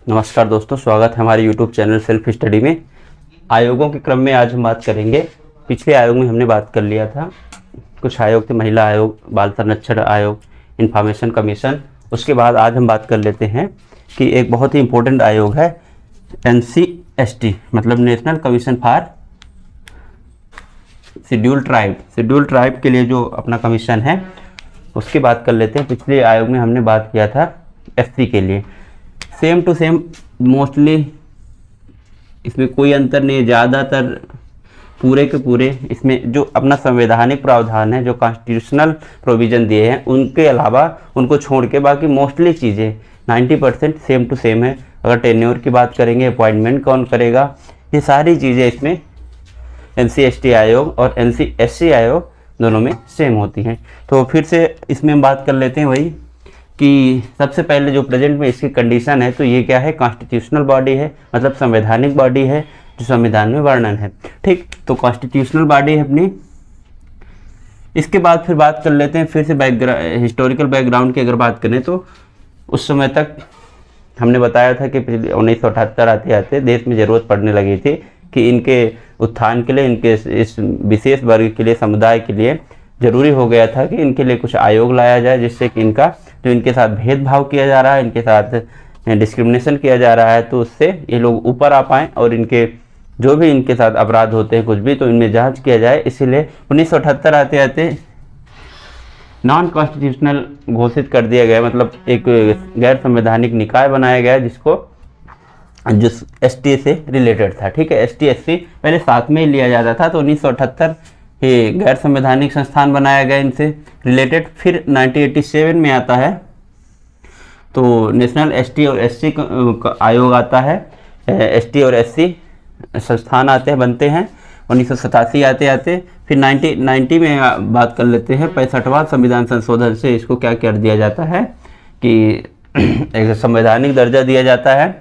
नमस्कार दोस्तों, स्वागत है हमारे YouTube चैनल सेल्फ स्टडी में। आयोगों के क्रम में आज हम बात करेंगे। पिछले आयोग में हमने बात कर लिया था, कुछ आयोग थे, महिला आयोग, बाल संरक्षण आयोग, इंफॉर्मेशन कमीशन। उसके बाद आज हम बात कर लेते हैं कि एक बहुत ही इम्पोर्टेंट आयोग है NCST, मतलब national commission for schedule tribe. Schedule tribe के लिए जो अपना कमीशन है उसकी बात कर लेते हैं। पिछले आयोग में हमने बात किया था SC के लिए। सेम टू सेम, मोस्टली इसमें कोई अंतर नहीं है। ज़्यादातर पूरे के पूरे इसमें जो अपना संवैधानिक प्रावधान है, जो कॉन्स्टिट्यूशनल प्रोविज़न दिए हैं, उनके अलावा उनको छोड़ के बाकी मोस्टली चीज़ें 90% सेम टू सेम है। अगर टेन्योर की बात करेंगे, अपॉइंटमेंट कौन करेगा, ये सारी चीज़ें इसमें NCST आयोग और NCSC आयोग दोनों में सेम होती हैं। तो फिर से इसमें हम बात कर लेते हैं वही कि सबसे पहले जो प्रेजेंट में इसकी कंडीशन है, तो ये क्या है, कॉन्स्टिट्यूशनल बॉडी है, मतलब संवैधानिक बॉडी है जो संविधान में वर्णन है। ठीक, तो कॉन्स्टिट्यूशनल बॉडी है अपनी। इसके बाद फिर बात कर लेते हैं फिर से हिस्टोरिकल बैकग्राउंड की अगर बात करें तो उस समय तक हमने बताया था कि 1978 आते आते देश में ज़रूरत पड़ने लगी थी कि इनके उत्थान के लिए, इनके इस विशेष वर्ग के लिए, समुदाय के लिए ज़रूरी हो गया था कि इनके लिए कुछ आयोग लाया जाए, जिससे कि इनका जो इनके साथ भेदभाव किया जा रहा है, इनके साथ डिस्क्रिमिनेशन किया जा रहा है, तो उससे ये लोग ऊपर आ पाएँ और इनके जो भी इनके साथ अपराध होते हैं कुछ भी, तो इनमें जांच किया जाए। इसीलिए 1978 आते आते नॉन कॉन्स्टिट्यूशनल घोषित कर दिया गया, मतलब एक गैर संवैधानिक निकाय बनाया गया जिसको जो ST से रिलेटेड था। ठीक है, ST SC पहले साथ में ही लिया जाता था, तो 1978 ये गैर संवैधानिक संस्थान बनाया गया इनसे रिलेटेड। फिर 1987 में आता है तो नेशनल ST और SC आयोग आता है। ST और SC संस्थान आते हैं, बनते हैं। 1987 आते आते फिर 1990 में बात कर लेते हैं। 65वां संविधान संशोधन से इसको क्या कर दिया जाता है कि एक संवैधानिक दर्जा दिया जाता है।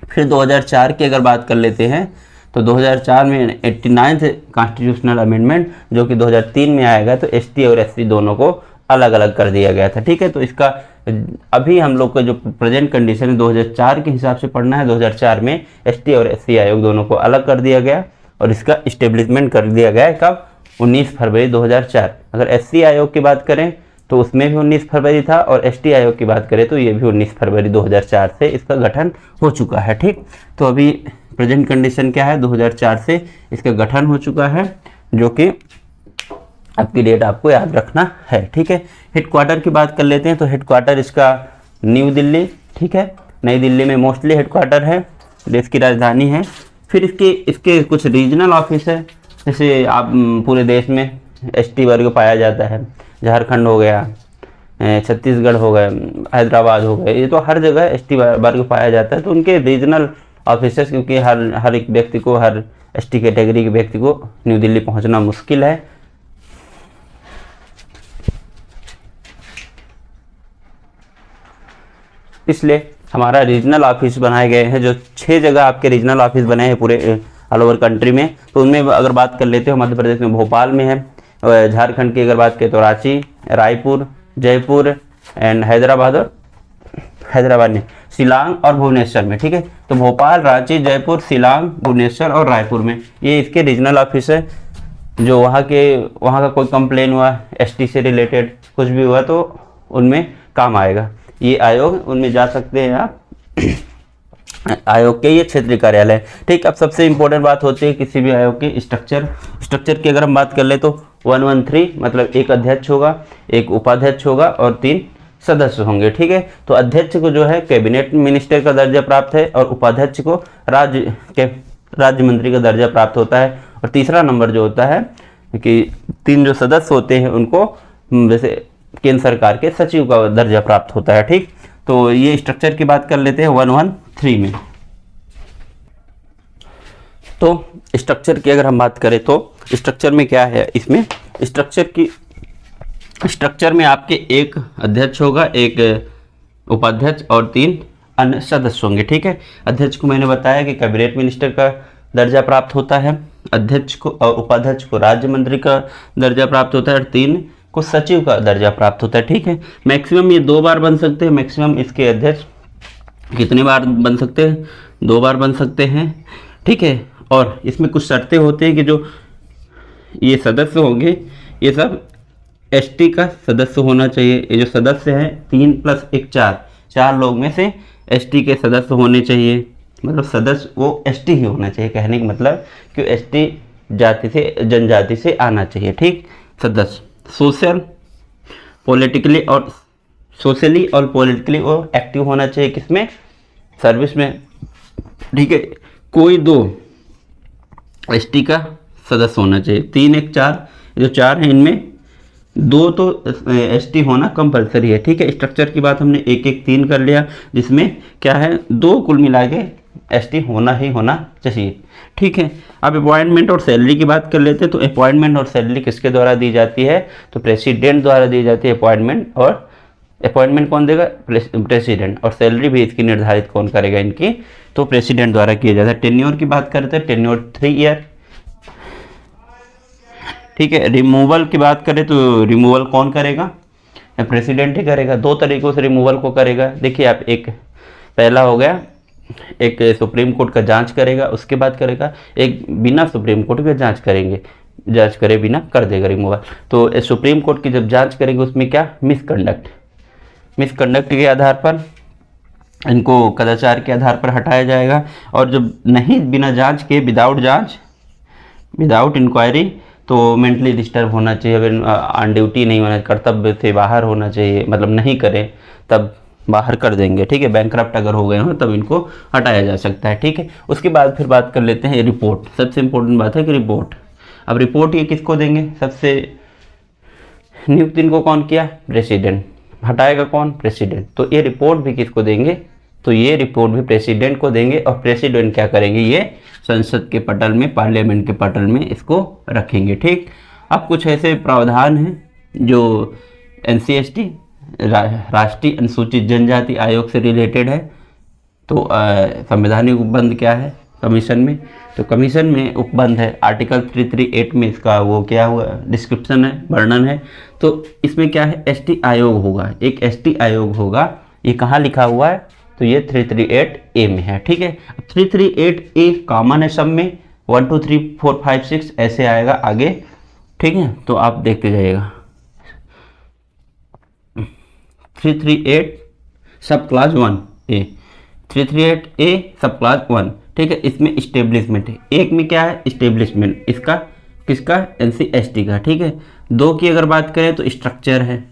फिर 2004 की अगर बात कर लेते हैं तो 2004 में 89th कॉन्स्टिट्यूशनल अमेंडमेंट जो कि 2003 में आएगा, तो ST और SC दोनों को अलग अलग कर दिया गया था। ठीक है, तो इसका अभी हम लोग का जो प्रेजेंट कंडीशन है 2004 के हिसाब से पढ़ना है। 2004 में ST और SC आयोग दोनों को अलग कर दिया गया और इसका इस्टेब्लिशमेंट कर दिया गया है कब, 19 फरवरी 2004। अगर SC आयोग की बात करें तो उसमें भी 19 फरवरी था, और ST आयोग की बात करें तो ये भी 19 फरवरी 2004 से इसका गठन हो चुका है। ठीक, तो अभी प्रेजेंट कंडीशन क्या है, 2004 से इसका गठन हो चुका है, जो कि आपकी डेट आपको याद रखना है। ठीक है, हेडक्वार्टर की बात कर लेते हैं तो हेडक्वार्टर इसका न्यू दिल्ली, ठीक है, नई दिल्ली में मोस्टली हेडक्वार्टर है, देश की राजधानी है। फिर इसके कुछ रीजनल ऑफिस है, जैसे आप पूरे देश में ST वर्ग पाया जाता है। झारखंड हो गया, छत्तीसगढ़ हो गया, हैदराबाद हो गया, ये तो हर जगह ST वर्ग पाया जाता है। तो उनके रीजनल ऑफिसर्स, क्योंकि हर एक व्यक्ति को, हर ST कैटेगरी के व्यक्ति को न्यू दिल्ली पहुंचना मुश्किल है। इसलिए हमारा रीजनल ऑफिस बनाए गए हैं, जो 6 जगह आपके रीजनल ऑफिस बने हैं पूरे ऑल ओवर कंट्री में। तो उनमें अगर बात कर लेते हो, मध्य प्रदेश में भोपाल में है, झारखंड की अगर बात करें तो रांची, रायपुर, जयपुर एंड हैदराबाद, और हैदराबाद में शिलांग और भुवनेश्वर में। ठीक है, तो भोपाल, रांची, जयपुर, शिलांग, भुवनेश्वर और रायपुर में ये इसके रीजनल ऑफिस है। जो वहाँ का कोई कंप्लेन हुआ ST से रिलेटेड कुछ भी हुआ तो उनमें काम आएगा ये आयोग, उनमें जा सकते हैं आप। आयोग के ये क्षेत्रीय कार्यालय। ठीक, अब सबसे इम्पोर्टेंट बात होती है किसी भी आयोग की स्ट्रक्चर की अगर हम बात कर ले तो 113, मतलब एक अध्यक्ष होगा, एक उपाध्यक्ष होगा और 3 सदस्य होंगे। ठीक है, तो अध्यक्ष को जो है कैबिनेट मिनिस्टर का दर्जा प्राप्त है, और उपाध्यक्ष को राज्य मंत्री का दर्जा प्राप्त होता है। और तीसरा नंबर जो होता है कि 3 जो सदस्य होते हैं उनको जैसे केंद्र सरकार के सचिव का दर्जा प्राप्त होता है। ठीक, तो ये स्ट्रक्चर की बात कर लेते हैं 113 में। तो स्ट्रक्चर की अगर हम बात करें तो स्ट्रक्चर में क्या है, इसमें स्ट्रक्चर में आपके एक अध्यक्ष होगा, एक उपाध्यक्ष और 3 अन्य सदस्य होंगे। ठीक है, अध्यक्ष को मैंने बताया कि कैबिनेट मिनिस्टर का दर्जा प्राप्त होता है, अध्यक्ष को और उपाध्यक्ष को राज्य मंत्री का दर्जा प्राप्त होता है, और 3 को सचिव का दर्जा प्राप्त होता है। ठीक है, मैक्सिमम ये 2 बार बन सकते हैं, मैक्सिमम इसके अध्यक्ष कितने बार बन सकते हैं? 2 बार बन सकते हैं, ठीक है। और इसमें कुछ शर्तें होती हैं कि जो ये सदस्य होंगे ये सब एसटी का सदस्य होना चाहिए। ये जो सदस्य हैं 3 + 1 4 लोग में से एसटी के सदस्य होने चाहिए। मतलब सदस्य वो एसटी ही होना चाहिए, कहने का मतलब कि एसटी जाति से, जनजाति से आना चाहिए, ठीक। सदस्य सोशली और पॉलिटिकली वो एक्टिव होना चाहिए, किसमें? सर्विस में, ठीक है। कोई 2 एसटी का सदस्य होना चाहिए। 3 1 4 जो 4 हैं इनमें 2 तो एसटी होना कंपलसरी है, ठीक है। स्ट्रक्चर की बात हमने 1 1 3 कर लिया, जिसमें क्या है 2 कुल मिला के एसटी होना ही होना चाहिए, ठीक है। अब अपॉइंटमेंट और सैलरी की बात कर लेते हैं। तो अपॉइंटमेंट और सैलरी किसके द्वारा दी जाती है? तो प्रेसिडेंट द्वारा दी जाती है अपॉइंटमेंट कौन देगा? प्रेसिडेंट। और सैलरी भी इसकी निर्धारित कौन करेगा इनकी? तो प्रेसिडेंट द्वारा किया जाता है। टेन्योर की बात करते हैं, टेन्योर 3 ईयर, ठीक है। रिमूवल की बात करें तो रिमूवल कौन करेगा? प्रेसिडेंट ही करेगा। 2 तरीकों से रिमूवल को करेगा। देखिए आप, एक पहला हो गया, एक सुप्रीम कोर्ट का जांच करेगा, उसके बाद करेगा। एक बिना सुप्रीम कोर्ट के जांच करे बिना कर देगा रिमूवल। तो सुप्रीम कोर्ट की जब जांच करेंगे उसमें क्या? मिसकंडक्ट के आधार पर इनको कदाचार के आधार पर हटाया जाएगा। और जब नहीं, बिना जांच के, विदाउट इंक्वायरी, तो मेंटली डिस्टर्ब होना चाहिए, अगर ऑन ड्यूटी नहीं होना, कर्तव्य से बाहर होना चाहिए, मतलब नहीं करें तब बाहर कर देंगे, ठीक है। बैंकरप्ट अगर हो गए हो तब इनको हटाया जा सकता है, ठीक है। उसके बाद फिर बात कर लेते हैं रिपोर्ट। सबसे इंपॉर्टेंट बात है कि रिपोर्ट। अब रिपोर्ट ये किसको देंगे? सबसे नियुक्त इनको कौन किया? प्रेसिडेंट। हटाएगा कौन? प्रेसिडेंट। तो ये रिपोर्ट भी किसको देंगे? तो ये रिपोर्ट भी प्रेसिडेंट को देंगे। और प्रेसिडेंट क्या करेंगे? ये संसद के पटल में, पार्लियामेंट के पटल में इसको रखेंगे, ठीक। अब कुछ ऐसे प्रावधान हैं जो NCST राष्ट्रीय अनुसूचित जनजाति आयोग से रिलेटेड है। तो संवैधानिक उपबंध क्या है कमीशन में? तो कमीशन में उपबंध है आर्टिकल 338 में, इसका वो क्या हुआ डिस्क्रिप्शन है, वर्णन है। तो इसमें क्या है? एसटी आयोग होगा, एक एसटी आयोग होगा। ये कहाँ लिखा हुआ है? तो ये 338A में है, ठीक है। 338A कॉमन है सब में, 1 2 3 4 5 6 ऐसे आएगा आगे, ठीक है। तो आप देखते जाइएगा। 338 सब क्लास 1A, 338A सब क्लास 1, ठीक है। इसमें इस्टेब्लिशमेंट है। एक में क्या है? इस्टेब्लिशमेंट, इसका किसका? NCST का, ठीक है। 2 की अगर बात करें तो स्ट्रक्चर है,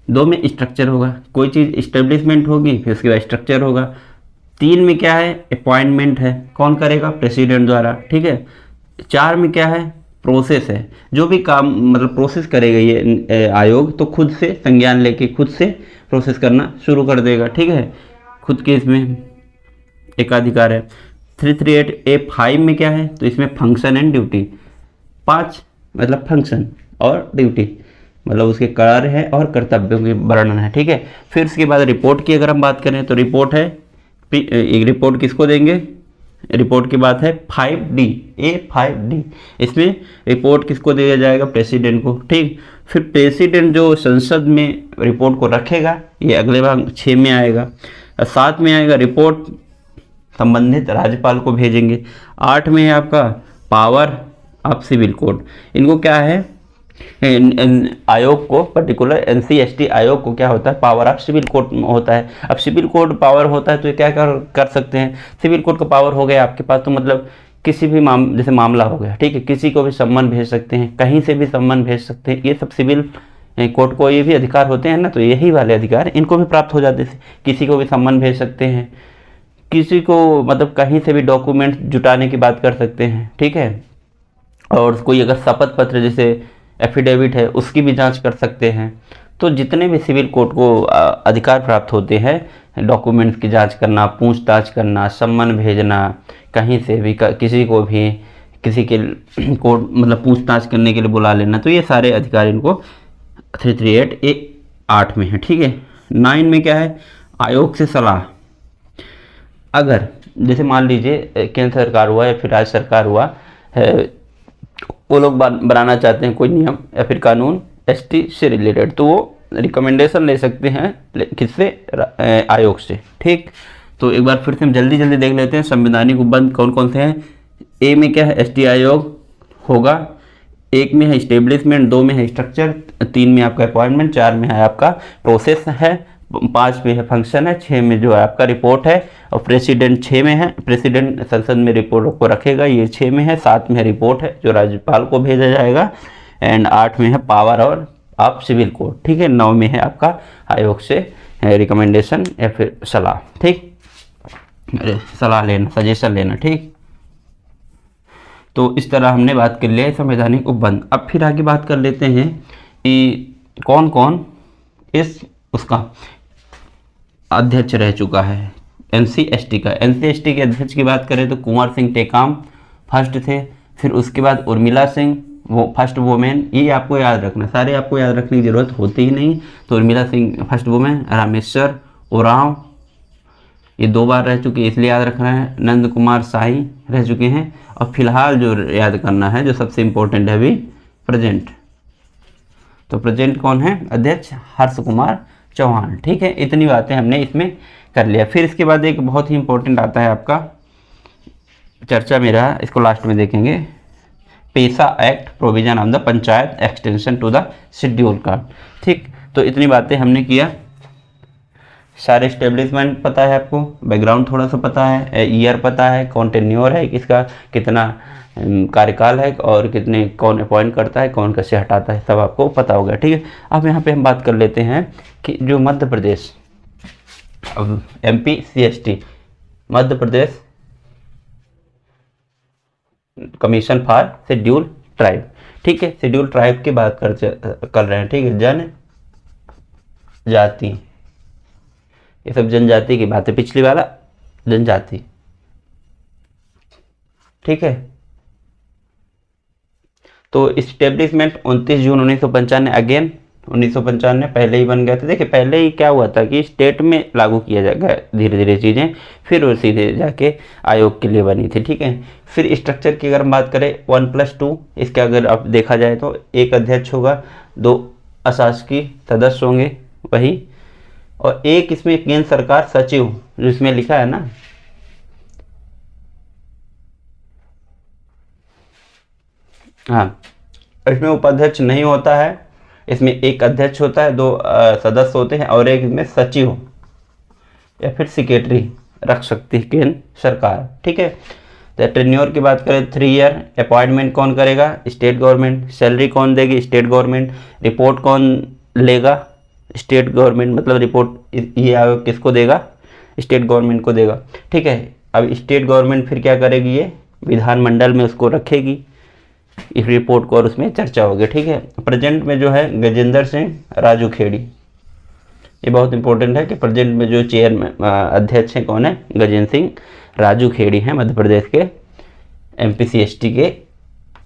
2 में स्ट्रक्चर होगा, कोई चीज़ इस्टेब्लिशमेंट होगी फिर उसके बाद स्ट्रक्चर होगा। 3 में क्या है? अपॉइंटमेंट है, कौन करेगा? प्रेसिडेंट द्वारा, ठीक है। 4 में क्या है? प्रोसेस है, जो भी काम मतलब प्रोसेस करेगा ये आयोग, तो खुद से संज्ञान लेके खुद से प्रोसेस करना शुरू कर देगा, ठीक है। खुद के इसमें एकाधिकार है। 338A5 में क्या है? तो इसमें फंक्शन एंड ड्यूटी, 5 मतलब फंक्शन और ड्यूटी, मतलब उसके कार्य है और कर्तव्यों के वर्णन है, ठीक है। फिर उसके बाद रिपोर्ट की अगर हम बात करें तो रिपोर्ट है, एक रिपोर्ट किसको देंगे? रिपोर्ट की बात है 5D। इसमें रिपोर्ट किसको दिया जाएगा? प्रेसिडेंट को, ठीक। फिर प्रेसिडेंट जो संसद में रिपोर्ट को रखेगा, ये अगले भाग 6 में आएगा। 7 में आएगा रिपोर्ट संबंधित राज्यपाल को भेजेंगे। 8 में है आपका पावर ऑफ सिविल कोड। इनको क्या है? आयोग को, पर्टिकुलर NCST आयोग को क्या होता है? पावर ऑफ सिविल कोड होता है। अब सिविल कोड पावर होता है तो ये क्या कर सकते हैं? सिविल कोड का पावर हो गया आपके पास, तो मतलब किसी भी जैसे मामला हो गया, ठीक है, किसी को भी सम्मन भेज सकते हैं, कहीं से भी सम्मन भेज सकते हैं, ये सब सिविल कोर्ट को ये भी अधिकार होते हैं ना। तो यही वाले अधिकार इनको भी प्राप्त हो जाते हैं। किसी को भी सम्मन भेज सकते हैं, किसी को मतलब कहीं से भी डॉक्यूमेंट जुटाने की बात कर सकते हैं, ठीक है। और कोई अगर शपथ पत्र जैसे एफिडेविट है उसकी भी जांच कर सकते हैं। तो जितने भी सिविल कोर्ट को अधिकार प्राप्त होते हैं, डॉक्यूमेंट्स की जांच करना, पूछताछ करना, सम्मन भेजना, कहीं से भी किसी को भी किसी के कोर्ट मतलब पूछताछ करने के लिए बुला लेना, तो ये सारे अधिकार इनको 338A8 में है, ठीक है। 9 में क्या है? आयोग से सलाह। अगर जैसे मान लीजिए केंद्र सरकार हुआ या फिर राज्य सरकार हुआ है, वो लोग बनाना चाहते हैं कोई नियम या फिर कानून एसटी से रिलेटेड, तो वो रिकमेंडेशन ले सकते हैं किससे, आयोग से। ठीक, तो एक बार फिर से हम जल्दी जल्दी देख लेते हैं संवैधानिक उपबंध कौन कौन से हैं। ए में क्या है, एसटी आयोग होगा, एक में है स्टेब्लिशमेंट, दो में है स्ट्रक्चर, तीन में आपका अपॉइंटमेंट, चार में है आपका प्रोसेस है, पाँच में है फंक्शन है, छः में जो है आपका रिपोर्ट है, और प्रेसिडेंट छः में है, प्रेसिडेंट संसद में रिपोर्ट को रखेगा, ये छः में है, सात में है रिपोर्ट है जो राज्यपाल को भेजा जाएगा, एंड आठ में है पावर और आप सिविल कोड। ठीक है, नौ में है आपका आयोग से रिकमेंडेशन या फिर सलाह। ठीक, सलाह लेना, सजेशन लेना। ठीक, तो इस तरह हमने बात कर लिया है संवैधानिक उपबंध। अब फिर आगे बात कर लेते हैं कि कौन कौन इस उसका अध्यक्ष रह चुका है NCST का। NCST के अध्यक्ष की बात करें तो कुंवर सिंह टेकाम फर्स्ट थे, फिर उसके बाद उर्मिला सिंह, वो फर्स्ट वुमेन। ये आपको याद रखना, सारे आपको याद रखने की ज़रूरत होती ही नहीं। तो उर्मिला सिंह फर्स्ट वुमेन, रामेश्वर उरांव ये 2 बार रह चुके, इसलिए याद रखना है। नंद कुमार शाही रह चुके हैं, और फिलहाल जो याद करना है जो सबसे इम्पोर्टेंट है अभी प्रेजेंट, तो प्रेजेंट कौन है अध्यक्ष, हर्ष कुमार चौहान। ठीक है, इतनी बातें हमने इसमें कर लिया। फिर इसके बाद एक बहुत ही इंपॉर्टेंट आता है आपका चर्चा में रहा, इसको लास्ट में देखेंगे, PESA act provision on the panchayat extension to the schedule caste. ठीक, तो इतनी बातें हमने किया। सारे स्टेब्लिशमेंट पता है आपको, बैकग्राउंड थोड़ा सा पता है, ईयर पता है, कौन टेन्योर है किसका, कितना कार्यकाल है, और कितने कौन अपॉइंट करता है, कौन कैसे हटाता है, सब आपको पता होगा। ठीक है, अब यहाँ पे हम बात कर लेते हैं कि जो मध्य प्रदेश, अब MPCST Madhya Pradesh commission for schedule tribe. ठीक है, शेड्यूल ट्राइब की बात कर रहे हैं। ठीक है, जन जाति, ये सब जनजाति की बात है, पिछली वाला जनजाति। ठीक है, तो इस्टेब्लिशमेंट 29 जून 1995, अगेन 1995 पहले ही बन गए थे। देखिए पहले ही क्या हुआ था कि स्टेट में लागू किया जाएगा धीरे धीरे चीज़ें, फिर वो सीधे जाके आयोग के लिए बनी थी। ठीक है, फिर स्ट्रक्चर की अगर हम बात करें 1+2, इसके अगर अब देखा जाए तो एक अध्यक्ष होगा, 2 अशासकीय सदस्य होंगे वही, और एक इसमें केंद्र सरकार सचिव, जो इसमें लिखा है ना, हाँ, इसमें उपाध्यक्ष नहीं होता है, इसमें एक अध्यक्ष होता है, 2 सदस्य होते हैं, और एक इसमें सचिव या फिर सेक्रेटरी रख सकती है केंद्र सरकार। ठीक है, तो टेन्योर की बात करें 3 ईयर, अपॉइंटमेंट कौन करेगा, स्टेट गवर्नमेंट, सैलरी कौन देगी, स्टेट गवर्नमेंट, रिपोर्ट कौन लेगा, स्टेट गवर्नमेंट, मतलब रिपोर्ट ये आयोग किसको देगा, स्टेट गवर्नमेंट को देगा। ठीक है, अब स्टेट गवर्नमेंट फिर क्या करेगी, ये विधानमंडल में उसको रखेगी इस रिपोर्ट को, और उसमें चर्चा होगी। ठीक है, प्रेजेंट में जो है गजेंद्र सिंह राजू खेड़ी, ये बहुत इंपॉर्टेंट है कि प्रेजेंट में जो चेयर अध्यक्ष हैं कौन है, गजेंद्र सिंह राजू खेड़ी हैं, मध्य प्रदेश के MPCST के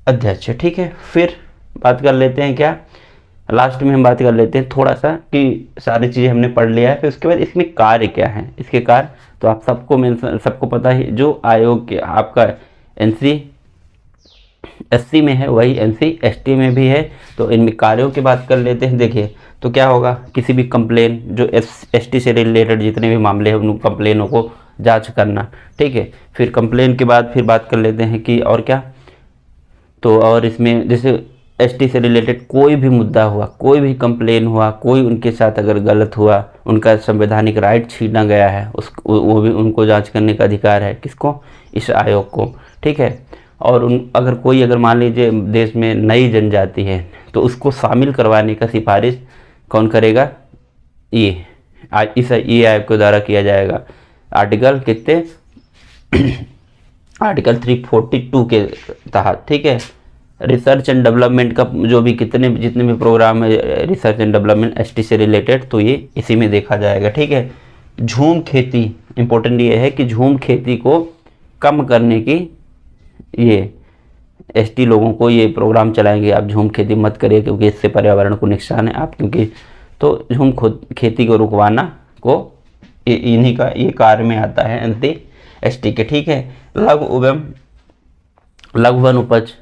अध्यक्ष। ठीक है, फिर बात कर लेते हैं क्या, लास्ट में हम बात कर लेते हैं थोड़ा सा कि सारी चीज़ें हमने पढ़ लिया है, फिर उसके बाद इसमें कार्य क्या है, इसके कार्य तो आप सबको पता ही, जो आयोग के आपका NCSC में है वही NCST में भी है। तो इनमें कार्यों की बात कर लेते हैं। देखिए तो क्या होगा, किसी भी कंप्लेन जो ST से रिलेटेड जितने भी मामले हैं उन कंप्लेनों को जांच करना। ठीक है, फिर कंप्लेन के बाद फिर बात कर लेते हैं कि और क्या, तो और इसमें जैसे ST से रिलेटेड कोई भी मुद्दा हुआ, कोई भी कंप्लेन हुआ, कोई उनके साथ अगर गलत हुआ, उनका संवैधानिक राइट छीना गया है, वो भी उनको जांच करने का अधिकार है, किसको, इस आयोग को। ठीक है, और अगर कोई अगर मान लीजिए देश में नई जनजाति है तो उसको शामिल करवाने का सिफारिश कौन करेगा, ये आयोग के द्वारा किया जाएगा। आर्टिकल कितने आर्टिकल 342 के तहत। ठीक है, रिसर्च एंड डेवलपमेंट का जो भी जितने भी प्रोग्राम है रिसर्च एंड डेवलपमेंट ST से रिलेटेड, तो ये इसी में देखा जाएगा। ठीक है, झूम खेती, इंपॉर्टेंट ये है कि झूम खेती को कम करने की ये ST लोगों को ये प्रोग्राम चलाएंगे, आप झूम खेती मत करिए क्योंकि इससे पर्यावरण को नुकसान है आप, क्योंकि तो झूम खेती को रुकवाना को इन्हीं का ये कार्य में आता है NCST के। ठीक है, लघु वन उपज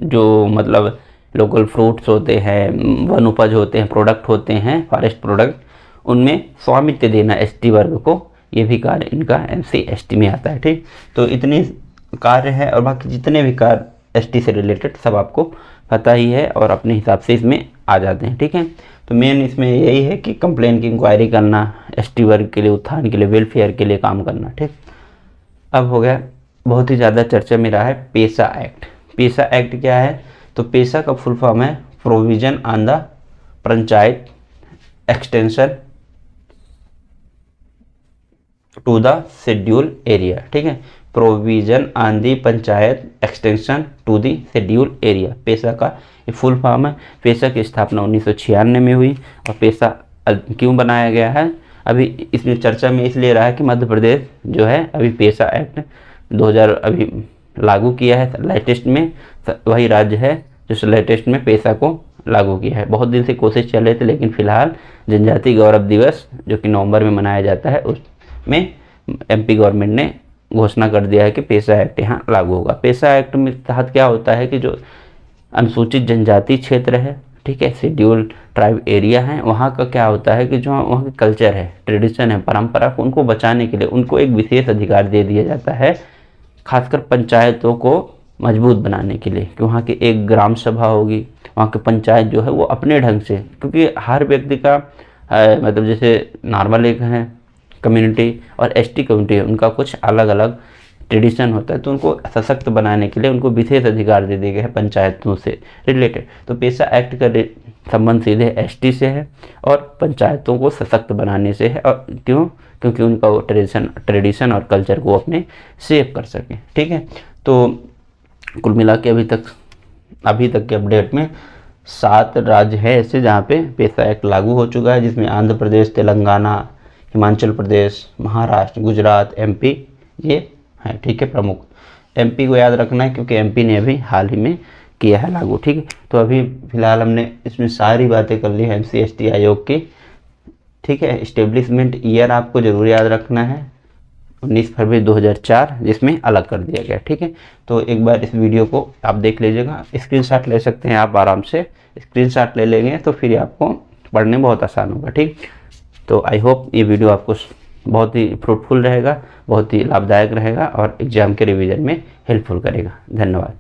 जो मतलब लोकल फ्रूट्स होते हैं, वन उपज होते हैं, प्रोडक्ट होते हैं, फॉरेस्ट प्रोडक्ट, उनमें स्वामित्व देना एसटी वर्ग को, ये भी कार्य इनका SC/ST में आता है। ठीक, तो इतने कार्य है और बाकी जितने भी कार्य ST से रिलेटेड सब आपको पता ही है और अपने हिसाब से इसमें आ जाते हैं। ठीक है, तो मेन इसमें यही है कि कंप्लेन की इंक्वायरी करना, ST वर्ग के लिए उत्थान के लिए, वेलफेयर के लिए काम करना। ठीक, अब हो गया बहुत ही ज़्यादा चर्चा में रहा है पेसा एक्ट। पेसा एक्ट क्या है? तो पेसा का फुल फॉर्म है provision on the panchayat extension to the schedule area. ठीक है, provision on the panchayat extension to the schedule area, PESA का ये फुल फॉर्म है। पेसा की स्थापना 1996 में हुई और पेसा क्यों बनाया गया है अभी इसमें चर्चा में इसलिए रहा है कि मध्य प्रदेश जो है अभी पेसा एक्ट 2000 अभी लागू किया है लेटेस्ट में, वही राज्य है जो लेटेस्ट में पेसा को लागू किया है। बहुत दिन से कोशिश चल रही थी लेकिन फिलहाल जनजाति गौरव दिवस जो कि नवंबर में मनाया जाता है उसमें MP गवर्नमेंट ने घोषणा कर दिया है कि पेसा एक्ट यहाँ लागू होगा। पेसा एक्ट में तहत क्या होता है कि जो अनुसूचित जनजाति क्षेत्र है, ठीक है, शेड्यूल ट्राइब एरिया है, वहाँ का क्या होता है कि जो वहाँ का कल्चर है, ट्रेडिशन है, परंपरा को उनको बचाने के लिए उनको एक विशेष अधिकार दे दिया जाता है, खासकर पंचायतों को मजबूत बनाने के लिए कि वहाँ की एक ग्राम सभा होगी, वहाँ की पंचायत जो है वो अपने ढंग से, क्योंकि हर व्यक्ति का मतलब जैसे नॉर्मल एक है कम्युनिटी और ST कम्युनिटी है, उनका कुछ अलग अलग ट्रेडिशन होता है, तो उनको सशक्त बनाने के लिए उनको विशेष अधिकार दे दिए गए हैं पंचायतों से रिलेटेड। तो पेसा एक्ट का संबंध सीधे ST से है और पंचायतों को सशक्त बनाने से है। और क्यों? क्योंकि उनका वो ट्रेडिशन और कल्चर को अपने सेव कर सकें। ठीक है, तो कुल मिला के अभी तक के अपडेट में 7 राज्य है ऐसे जहाँ पे पेसा एक्ट लागू हो चुका है, जिसमें आंध्र प्रदेश, तेलंगाना, हिमाचल प्रदेश, महाराष्ट्र, गुजरात, MP ये है। ठीक है, प्रमुख MP को याद रखना है क्योंकि MP ने अभी हाल ही में किया है लागू। ठीक है, तो अभी फिलहाल हमने इसमें सारी बातें कर ली है SC/ST आयोग की। ठीक है, इस्टेब्लिशमेंट ईयर आपको जरूर याद रखना है 19 फरवरी 2004, जिसमें अलग कर दिया गया। ठीक है, तो एक बार इस वीडियो को आप देख लीजिएगा, स्क्रीनशॉट ले सकते हैं आप, आराम से स्क्रीनशॉट ले लेंगे तो फिर आपको पढ़ने में बहुत आसान होगा। ठीक, तो आई होप ये वीडियो आपको बहुत ही फ्रूटफुल रहेगा, बहुत ही लाभदायक रहेगा और एग्जाम के रिवीजन में हेल्पफुल करेगा। धन्यवाद।